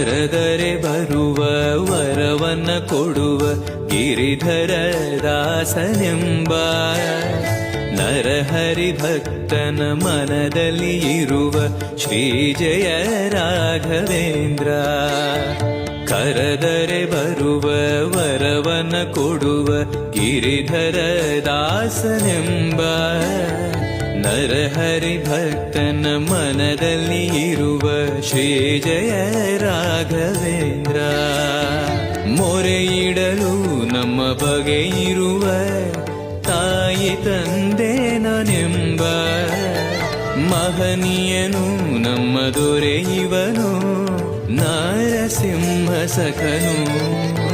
ಕರೆದರೆ ಬರುವ ವರವನ್ನ ಕೊಡುವ ಗಿರಿಧರ ದಾಸನೆಂಬ ನರಹರಿ ಭಕ್ತನ ಮನದಲ್ಲಿ ಇರುವ ಶ್ರೀ ಜಯ ರಾಘವೇಂದ್ರ. ಕರೆದರೆ ಬರುವ ವರವನ್ನ ಕೊಡುವ ಗಿರಿಧರ ದಾಸನೆಂಬ ನರಹರಿ ಭಕ್ತನ ಮನದಲ್ಲಿ ಇರುವ ಶ್ರೀ ಜಯ ರಾಘವೇಂದ್ರ. ಮೊರೆಯಿಡಲು ನಮ್ಮ ಬಗೆ ಇರುವ ತಾಯಿ ತಂದೆ ನಾನೆಂಬ ಮಹನೀಯನು ನಮ್ಮ ದೊರೆ ಇವನು ನರಸಿಂಹ ಸಖನು.